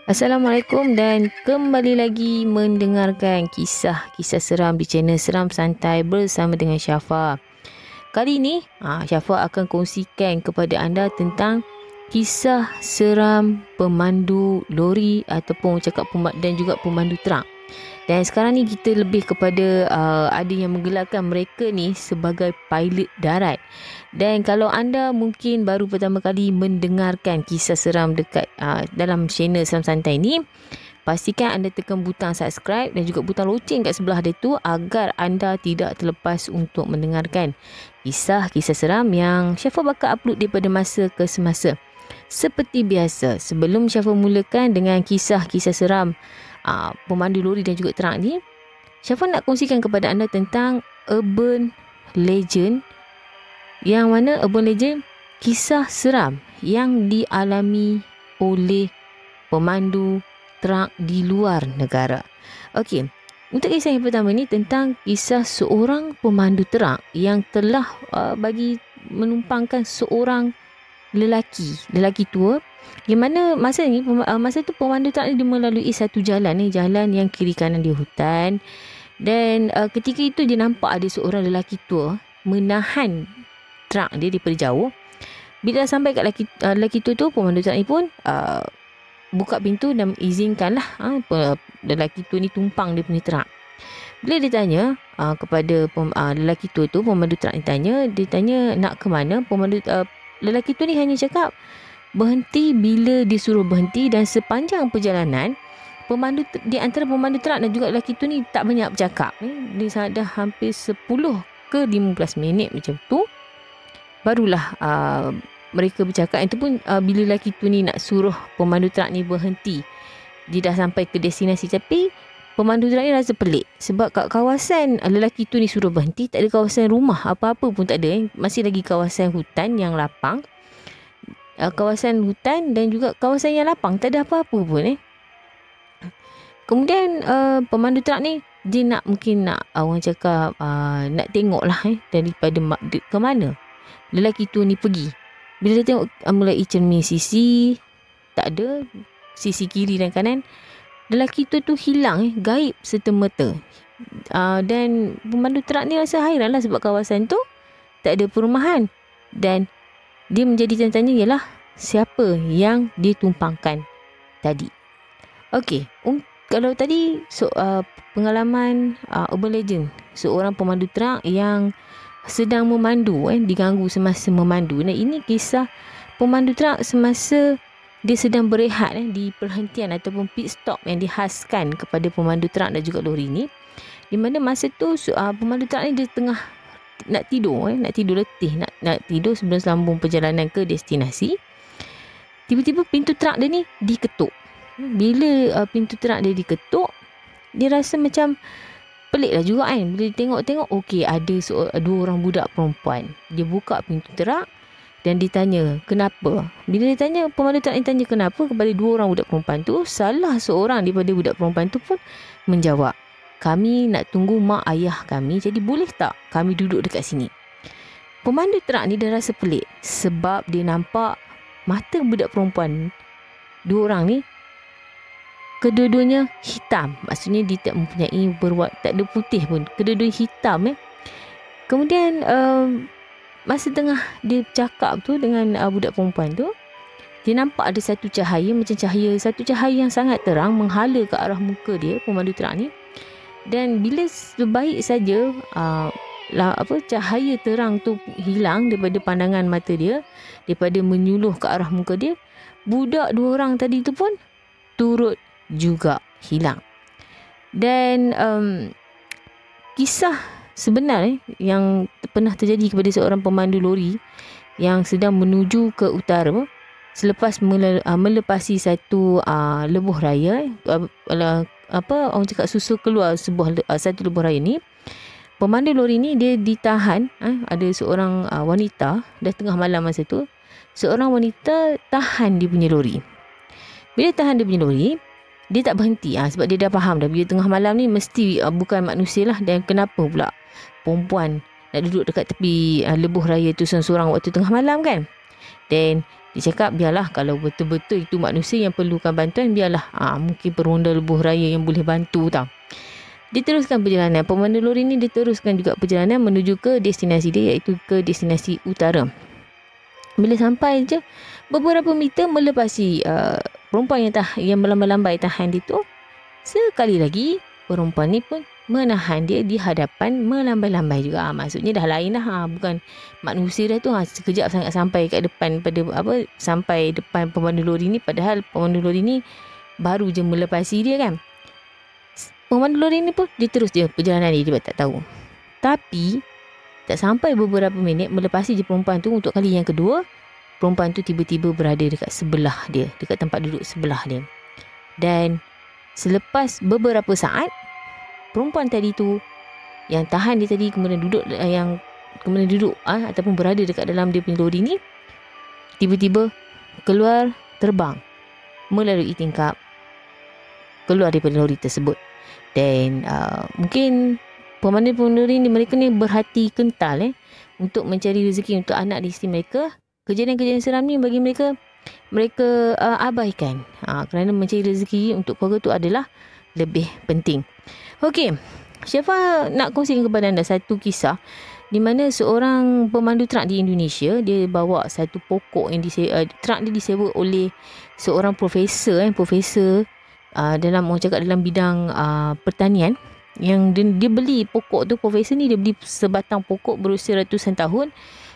Assalamualaikum dan kembali lagi mendengarkan kisah-kisah seram di channel Seram Santai bersama dengan Syafa. Kali ini, Syafa akan kongsikan kepada anda tentang kisah seram pemandu lori ataupun cakap dan juga pemandu truk. Dan sekarang ni kita lebih kepada ada yang menggelarkan mereka ni sebagai pilot darat. Dan kalau anda mungkin baru pertama kali mendengarkan kisah seram dekat dalam channel Seram Santai ni, pastikan anda tekan butang subscribe dan juga butang loceng kat sebelah dia tu agar anda tidak terlepas untuk mendengarkan kisah-kisah seram yang Syafa bakal upload daripada masa ke semasa. Seperti biasa, sebelum Syafa mulakan dengan kisah-kisah seram pemandu lori dan juga truk ni, Syafa nak kongsikan kepada anda tentang urban legend, yang mana urban legend kisah seram yang dialami oleh pemandu truk di luar negara. Okey, untuk kisah yang pertama ni tentang kisah seorang pemandu truk yang telah bagi menumpangkan seorang lelaki tua, yang mana masa tu pemandu truk ni dia melalui satu jalan yang kiri kanan dia hutan. Dan ketika itu dia nampak ada seorang lelaki tua menahan truk dia daripada jauh. Bila sampai kat lelaki tua tu, pemandu truk ni pun buka pintu dan izinkanlah lelaki tua ni tumpang dia punya truk. Bila dia tanya kepada lelaki tua tu, pemandu truk ni dia tanya nak ke mana. Lelaki tua ni hanya cakap berhenti bila disuruh berhenti, dan sepanjang perjalanan di antara pemandu truk dan juga lelaki tu ni tak banyak bercakap. Dia dah hampir 10 ke 15 minit macam tu, barulah mereka bercakap. Itu pun bila lelaki tu ni nak suruh pemandu truk ni berhenti. Dia dah sampai ke destinasi, tapi pemandu truk ni rasa pelik sebab kat kawasan lelaki tu ni suruh berhenti, tak ada kawasan rumah apa-apa pun tak ada. Masih lagi kawasan hutan yang lapang. Kawasan hutan dan juga kawasan yang lapang, tak ada apa-apa pun. Kemudian pemandu truk ni dia mungkin nak orang cakap nak tengok lah daripada ke mana lelaki tu ni pergi. Bila dia tengok mulai cermin sisi, tak ada sisi kiri dan kanan, lelaki tu hilang, gaib serta-merta. Dan pemandu truk ni rasa hairan lah sebab kawasan tu tak ada perumahan, dan dia menjadi tanya-tanya ialah siapa yang ditumpangkan tadi. Okey, kalau tadi pengalaman urban legend seorang pemandu truk yang sedang memandu, diganggu semasa memandu. Nah, ini kisah pemandu truk semasa dia sedang berehat di perhentian ataupun pit stop yang dihaskan kepada pemandu truk dan juga lori ni. Di mana masa tu pemandu truk ni dia tengah nak tidur letih, nak tidur sebelum sambung perjalanan ke destinasi. Tiba-tiba pintu truk dia ni diketuk. Bila pintu truk dia diketuk, dia rasa macam pelik lah juga Bila dia tengok-tengok, okey, ada dua orang budak perempuan. Dia buka pintu truk dan ditanya kenapa. Bila dia tanya, pemandu truk ni tanya kenapa kepada dua orang budak perempuan tu, salah seorang daripada budak perempuan tu pun menjawab, kami nak tunggu mak ayah kami, jadi boleh tak kami duduk dekat sini. Pemandu truk ni dah rasa pelik sebab dia nampak mata budak perempuan dua orang ni kedua-duanya hitam. Maksudnya dia tak mempunyai tak ada putih pun, kedua-duanya hitam. Kemudian masa tengah dia bercakap tu dengan budak perempuan tu, dia nampak ada satu cahaya yang sangat terang menghala ke arah muka dia, pemandu truk ni. Dan bila sebaik saja cahaya terang tu hilang daripada pandangan mata dia, daripada menyuluh ke arah muka dia, budak dua orang tadi tu pun turut juga hilang. Dan kisah sebenar yang pernah terjadi kepada seorang pemandu lori yang sedang menuju ke utara selepas melepasi satu lebuh raya, orang cakap susul keluar satu lebuh raya ni. Pemandu lori ni dia ditahan. Ada seorang wanita, dah tengah malam masa tu, seorang wanita tahan dia punya lori. Bila tahan dia punya lori, dia tak berhenti sebab dia dah faham dah bila tengah malam ni mesti bukan manusia lah. Dan kenapa pula perempuan nak duduk dekat tepi lebuh raya tu seorang-seorang waktu tengah malam kan. Dan Dia cakap biarlah kalau betul-betul itu manusia yang perlukan bantuan, biarlah mungkin peronda lebuh raya yang boleh bantu tau. Dia teruskan perjalanan. Pemandu lori ni dia teruskan juga perjalanan menuju ke destinasi dia, iaitu ke destinasi utara. Bila sampai je beberapa meter melepasi perempuan yang melambai-lambai tahan dia tu, sekali lagi perempuan ni pun menahan dia di hadapan melambai-lambai juga. Maksudnya dah lain lah. Bukan manusia dah tu. Sekejap sangat sampai kat depan sampai depan pemandu lori ni. Padahal pemandu lori ni baru je melepasi dia kan. Pemandu lori ni pun dia terus je perjalanan dia tak tahu. Tapi tak sampai beberapa minit melepasi je perempuan tu untuk kali yang kedua, perempuan tu tiba-tiba berada dekat sebelah dia, dekat tempat duduk sebelah dia. Dan selepas beberapa saat, perempuan tadi tu yang tahan dia tadi kemudian duduk ataupun berada dekat dalam dia punya lori ni, tiba-tiba keluar terbang melalui tingkap, keluar daripada lori tersebut. Dan mungkin pemandu lori ni, mereka ni berhati kental untuk mencari rezeki untuk anak di isteri mereka. Kejadian-kejadian seram ni bagi mereka abaikan, kerana mencari rezeki untuk keluarga tu adalah lebih penting. Okey, Syafa nak kongsikan kepada anda satu kisah di mana seorang pemandu truk di Indonesia, dia bawa satu pokok yang truk dia disewa oleh seorang profesor dalam orang cakap dalam bidang pertanian, yang dia beli pokok tu. Profesor ni dia beli sebatang pokok berusia ratusan tahun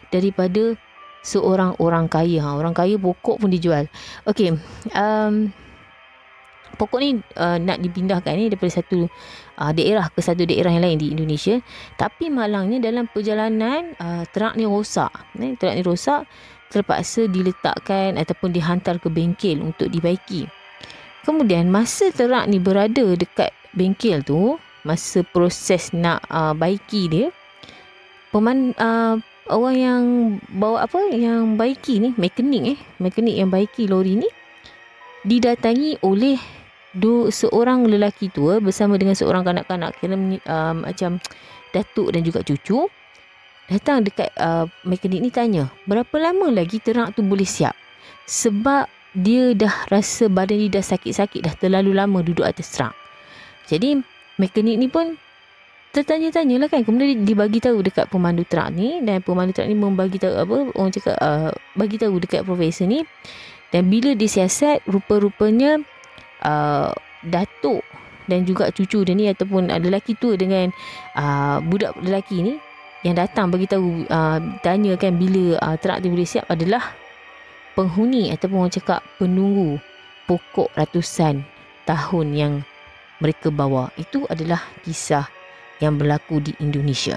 daripada seorang orang kaya. Orang kaya pokok pun dijual. Okey, pokok ni nak dipindahkan ni daripada satu daerah ke satu daerah yang lain di Indonesia. Tapi malangnya dalam perjalanan truk ni rosak. Truk ni rosak, terpaksa diletakkan ataupun dihantar ke bengkel untuk dibaiki. Kemudian masa truk ni berada dekat bengkel tu, masa proses nak baiki dia, orang yang bawa yang baiki ni, mekanik yang baiki lori ni, didatangi oleh seorang lelaki tua bersama dengan seorang kanak-kanak, kira macam datuk dan juga cucu. Datang dekat mekanik ni, tanya berapa lama lagi truk tu boleh siap, sebab dia dah rasa badan dia dah sakit-sakit, dah terlalu lama duduk atas truk. Jadi mekanik ni pun tertanya-tanya lah kan. Kemudian dia bagi tahu dekat pemandu truk ni, dan pemandu truk ni membagi tahu bagi tahu dekat profesor ni. Dan bila disiasat, rupa-rupanya datuk dan juga cucu dia ni, ataupun lelaki tua dengan budak lelaki ni yang datang bagi tahu, tanya kan bila truk dia boleh siap, adalah penghuni ataupun orang cakap penunggu pokok ratusan tahun yang mereka bawa. Itu adalah kisah yang berlaku di Indonesia.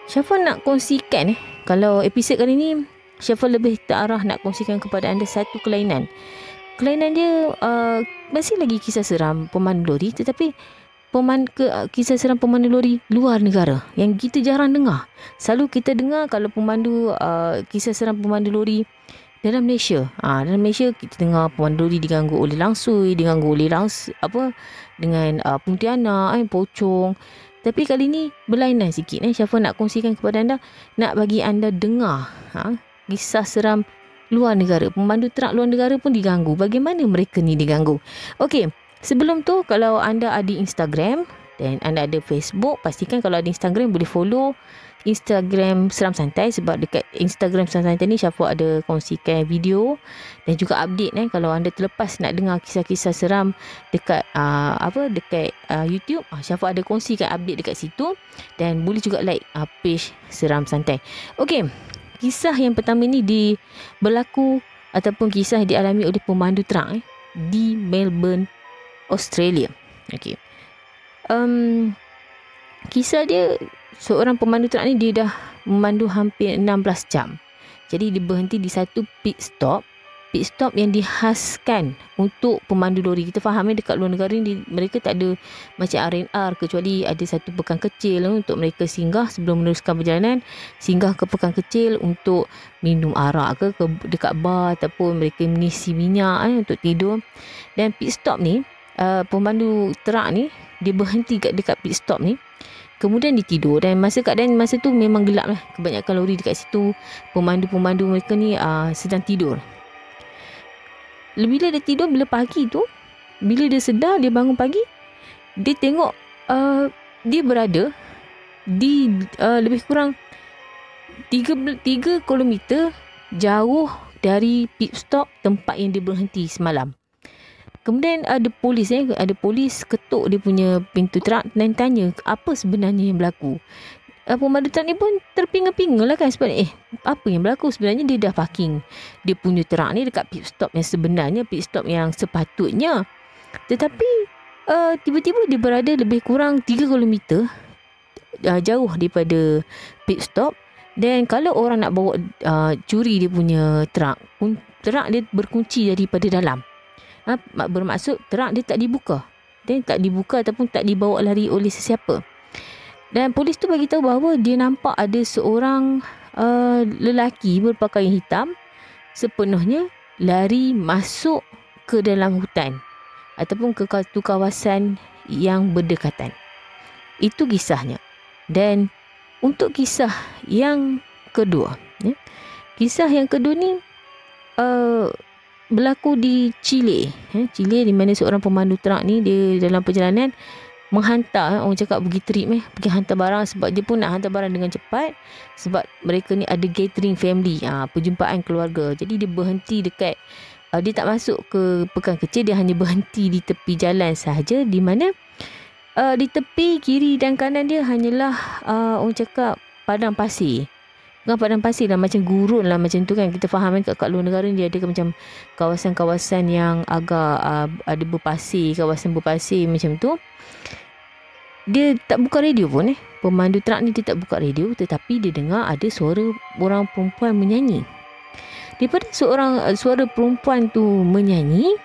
Syafa nak kongsikan kalau episod kali ni, Syafa lebih terarah nak kongsikan kepada anda satu kelainan. Kelainan dia masih lagi kisah seram pemandu lori, tetapi kisah seram pemandu lori luar negara yang kita jarang dengar. Selalu kita dengar kalau pemandu kisah seram pemandu lori dalam Malaysia. Dalam Malaysia kita dengar pemandu lori diganggu oleh langsui, diganggu oleh dengan puntianak, pocong. Tapi kali ni berlainan sikit. Syafa nak kongsikan kepada anda, nak bagi anda dengar kisah seram luar negara. Pemandu truk luar negara pun diganggu. Bagaimana mereka ni diganggu? Okey, sebelum tu, kalau anda ada Instagram dan anda ada Facebook, pastikan kalau ada Instagram boleh follow Instagram Seram Santai, sebab dekat Instagram Seram Santai ni Syafa ada kongsikan video dan juga update kalau anda terlepas nak dengar kisah-kisah seram dekat dekat YouTube, Syafa ada kongsikan update dekat situ, dan boleh juga like page Seram Santai. Okey, kisah yang pertama ni berlaku ataupun kisah dialami oleh pemandu truk di Melbourne, Australia. Okey. Kisah dia, seorang pemandu truk ni dia dah memandu hampir 16 jam. Jadi dia berhenti di satu pit stop yang dihaskan untuk pemandu lori. Kita faham dekat luar negara ni mereka tak ada macam R&R, kecuali ada satu pekan kecil untuk mereka singgah sebelum meneruskan perjalanan, singgah ke pekan kecil untuk minum arak ke dekat bar, ataupun mereka mengisi minyak untuk tidur. Dan pit stop ni, pemandu truk ni dia berhenti dekat pit stop ni Kemudian dia tidur, dan masa tu memang gelap lah. Kebanyakan lori dekat situ, pemandu-pemandu mereka ni sedang tidur. Bila dia tidur, bila pagi tu, bila dia sedar, dia bangun pagi, dia tengok dia berada di lebih kurang 3 kilometer jauh dari pit stop tempat yang dia berhenti semalam. Kemudian ada polis ketuk dia punya pintu truk dan tanya apa sebenarnya yang berlaku. Pemandu truk ni pun terpinga-pinga lah kan, sebab apa yang berlaku. Sebenarnya dia dah parking dia punya truk ni dekat pit stop yang sebenarnya, pit stop yang sepatutnya. Tetapi tiba-tiba dia berada lebih kurang 3 kilometer jauh daripada pit stop. Dan kalau orang nak bawa curi dia punya truk dia berkunci daripada dalam. Bermaksud truk dia tak dibuka. Dia tak dibuka ataupun tak dibawa lari oleh sesiapa. Dan polis tu bagi tahu bahawa dia nampak ada seorang lelaki berpakaian hitam sepenuhnya lari masuk ke dalam hutan ataupun ke kawasan yang berdekatan. Itu kisahnya. Dan untuk kisah yang kedua, kisah yang kedua ni berlaku di Chile. Chile, di mana seorang pemandu truk ni dia dalam perjalanan menghantar, orang cakap pergi trip pergi hantar barang, sebab dia pun nak hantar barang dengan cepat, sebab mereka ni ada gathering family, perjumpaan keluarga. Jadi dia berhenti dekat dia tak masuk ke pekan kecil, dia hanya berhenti di tepi jalan sahaja, di mana di tepi kiri dan kanan dia hanyalah orang cakap padang pasir. Bukan padang pasir lah, macam gurun lah macam tu kan. Kita faham kan, kat luar negara ni dia ada macam kawasan-kawasan yang agak ada berpasir, kawasan berpasir macam tu. Dia tak buka radio pun pemandu truk ni dia tak buka radio, tetapi dia dengar ada suara orang perempuan menyanyi. Daripada suara perempuan tu menyanyi,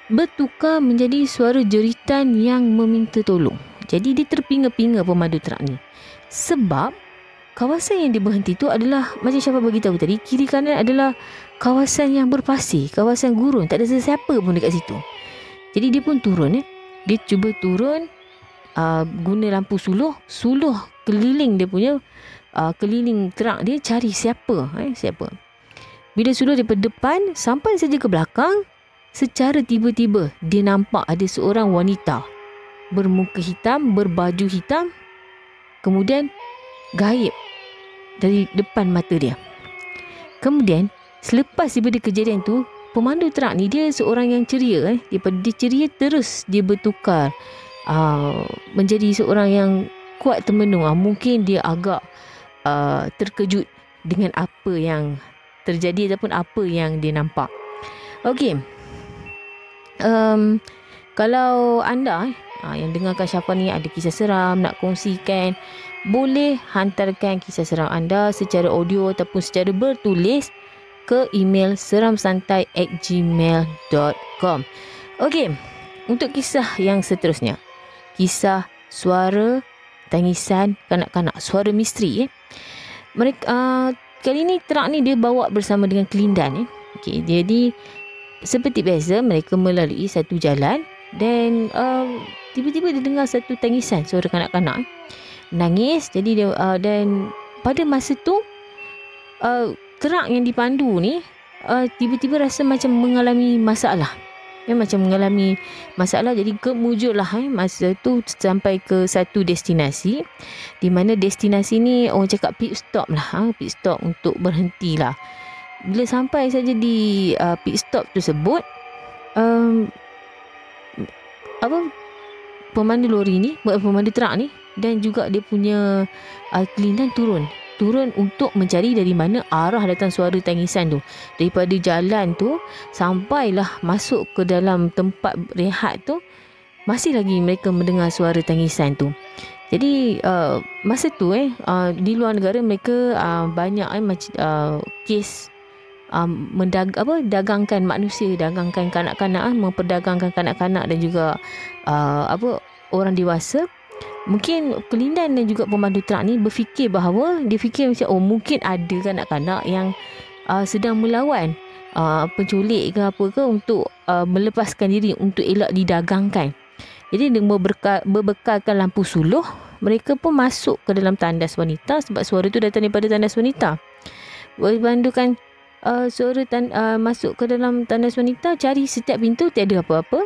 bertukar menjadi suara jeritan yang meminta tolong. Jadi dia terpinga-pinga pemandu truk ni, sebab kawasan yang dia berhenti tu adalah, macam Syafa beritahu tadi, kiri kanan adalah kawasan yang berpasir, kawasan gurun, tak ada sesiapa pun dekat situ. Jadi dia pun turun dia cuba turun guna lampu suluh keliling dia punya keliling truk dia, cari siapa. Bila suluh daripada depan sampai saja ke belakang, secara tiba-tiba dia nampak ada seorang wanita bermuka hitam, berbaju hitam, kemudian gaib dari depan mata dia. Kemudian selepas daripada kejadian tu, pemandu truk ni dia seorang yang ceria. Daripada dia ceria, terus dia bertukar menjadi seorang yang kuat termenung. Mungkin dia agak terkejut dengan apa yang terjadi ataupun apa yang dia nampak. Okey. Kalau anda yang dengarkan Syafa ni ada kisah seram nak kongsikan, boleh hantarkan kisah seram anda secara audio ataupun secara bertulis ke email seramsantai@gmail.com. Okey, untuk kisah yang seterusnya, kisah suara tangisan kanak-kanak, suara misteri. Mereka kali ni truk ni dia bawa bersama dengan kelindan. Okey, jadi seperti biasa mereka melalui satu jalan dan tiba-tiba dia dengar satu tangisan suara kanak-kanak nangis. Jadi dia dan pada masa tu truk yang dipandu ni tiba-tiba rasa macam mengalami masalah. Macam mengalami masalah. Jadi kemujurlah masa tu sampai ke satu destinasi, di mana destinasi ni orang cakap pit stop lah, pit stop untuk berhenti lah. Bila sampai saja di pit stop tersebut, pemandu lori ni, pemandu truk ni dan juga dia punya kelindan turun untuk mencari dari mana arah datang suara tangisan tu. Daripada jalan tu sampailah masuk ke dalam tempat rehat tu, masih lagi mereka mendengar suara tangisan tu. Jadi masa tu di luar negara mereka banyak kes dagangkan manusia, dagangkan kanak-kanak, memperdagangkan kanak-kanak dan juga orang dewasa. Mungkin kelindan dan juga pemandu truk ni berfikir bahawa, dia fikir macam mungkin ada kanak-kanak yang sedang melawan penculik ke apa ke untuk melepaskan diri untuk elak didagangkan. Jadi dia berbekalkan lampu suluh, mereka pun masuk ke dalam tandas wanita sebab suara tu datang daripada tandas wanita. Berpandukan suara masuk ke dalam tandas wanita, cari setiap pintu tiada apa-apa.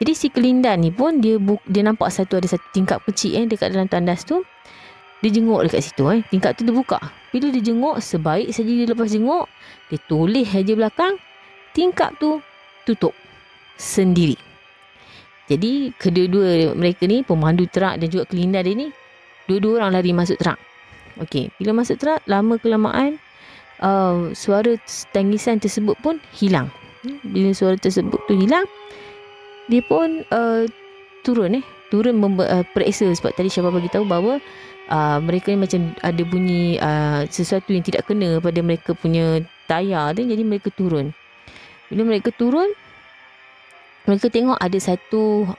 Jadi si kelindan ni pun dia nampak ada satu tingkap kecil dekat dalam tandas tu. Dia jenguk dekat situ tingkap tu terbuka. Bila dia jenguk, sebaik saja dia lepas jenguk, dia toleh aja belakang, tingkap tu tutup sendiri. Jadi kedua-dua mereka ni, pemandu terak dan juga kelindan dia ni, dua-dua orang lari masuk terak. Okey, bila masuk terak, lama kelamaan suara tangisan tersebut pun hilang. Bila suara tersebut tu hilang, dia pun turun periksa. Sebab tadi Syafa bagi tahu bahawa mereka ni macam ada bunyi sesuatu yang tidak kena pada mereka punya tayar tu. Jadi mereka turun. Bila mereka turun, mereka tengok ada satu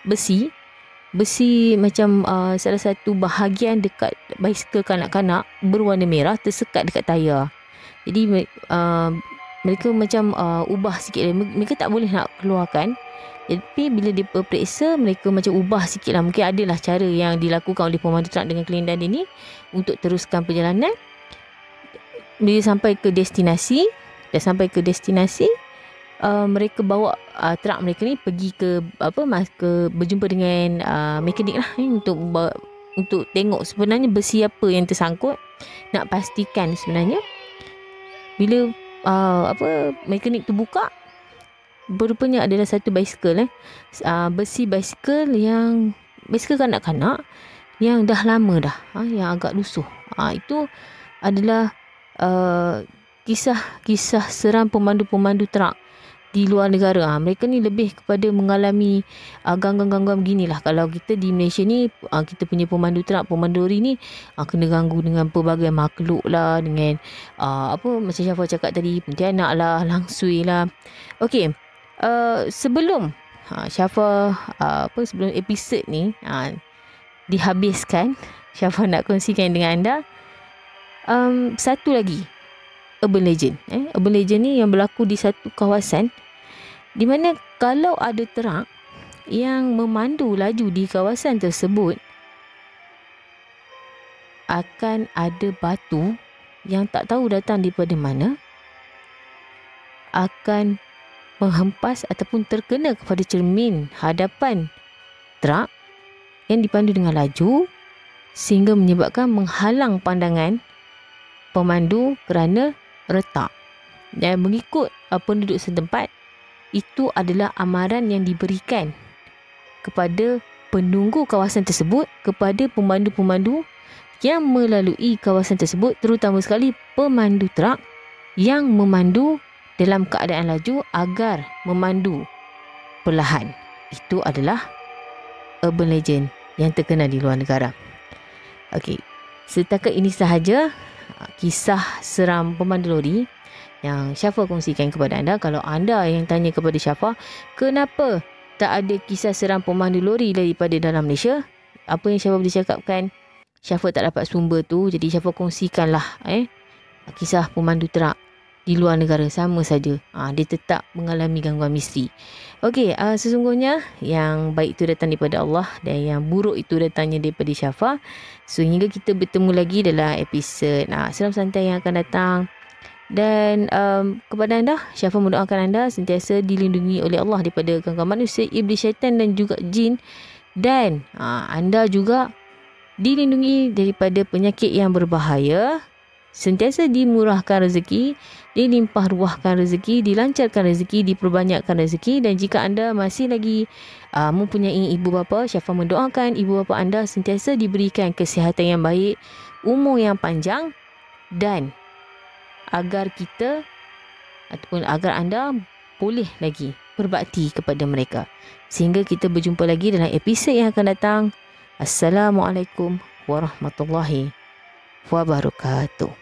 besi macam salah satu bahagian dekat basikal kanak-kanak berwarna merah tersekat dekat tayar. Jadi mereka macam ubah sikit. Mereka tak boleh nak keluarkan. Tapi bila dia periksa, mereka macam ubah sikit lah. Mungkin adalah cara yang dilakukan oleh pemandu terak dengan kelindan dia ni untuk teruskan perjalanan. Bila sampai ke destinasi, mereka bawa terak mereka ni pergi ke berjumpa dengan mekanik lah untuk tengok sebenarnya besi apa yang tersangkut. Nak pastikan sebenarnya bila mekanik tu buka, berupanya adalah satu basikal besi basikal kanak-kanak yang dah lama dah, yang agak lusuh. Itu adalah kisah seram pemandu terak di luar negara. Mereka ni lebih kepada mengalami gangguan-gangguan beginilah. Kalau kita di Malaysia ni, kita punya pemandu terak, pemandu lori ni kena ganggu dengan pelbagai makhluk lah, dengan macam Syafa cakap tadi, pontianak lah, langsui lah. Okey, sebelum Syafa sebelum episod ni dihabiskan, Syafa nak kongsikan dengan anda satu lagi urban legend. Urban legend ni yang berlaku di satu kawasan di mana kalau ada terak yang memandu laju di kawasan tersebut, akan ada batu yang tak tahu datang daripada mana, akan menghempas ataupun terkena kepada cermin hadapan terak yang dipandu dengan laju sehingga menyebabkan menghalang pandangan pemandu kerana retak. Dan mengikut penduduk setempat, itu adalah amaran yang diberikan kepada penunggu kawasan tersebut, kepada pemandu-pemandu yang melalui kawasan tersebut, terutama sekali pemandu terak yang memandu dalam keadaan laju agar memandu perlahan. Itu adalah urban legend yang terkenal di luar negara. Okey, setakat ini sahaja kisah seram pemandu lori yang Syafa kongsikan kepada anda. Kalau anda yang tanya kepada Syafa, kenapa tak ada kisah seram pemandu lori daripada dalam Malaysia, apa yang Syafa boleh cakapkan, Syafa tak dapat sumber tu. Jadi Syafa kongsikanlah kisah pemandu terak di luar negara, sama saja. Dia tetap mengalami gangguan misteri. Okey, sesungguhnya yang baik itu datang daripada Allah dan yang buruk itu datangnya daripada Syafa. Sehingga kita bertemu lagi dalam episod Seram Santai yang akan datang. Dan kepada anda, Syafa mendoakan anda sentiasa dilindungi oleh Allah daripada gangguan manusia, iblis, syaitan dan juga jin. Dan anda juga dilindungi daripada penyakit yang berbahaya. Sentiasa dimurahkan rezeki, dilimpah ruahkan rezeki, dilancarkan rezeki, diperbanyakkan rezeki. Dan jika anda masih lagi mempunyai ibu bapa, Syafa mendoakan ibu bapa anda sentiasa diberikan kesihatan yang baik, umur yang panjang, dan agar kita ataupun agar anda boleh lagi berbakti kepada mereka. Sehingga kita berjumpa lagi dalam episod yang akan datang. Assalamualaikum warahmatullahi wabarakatuh.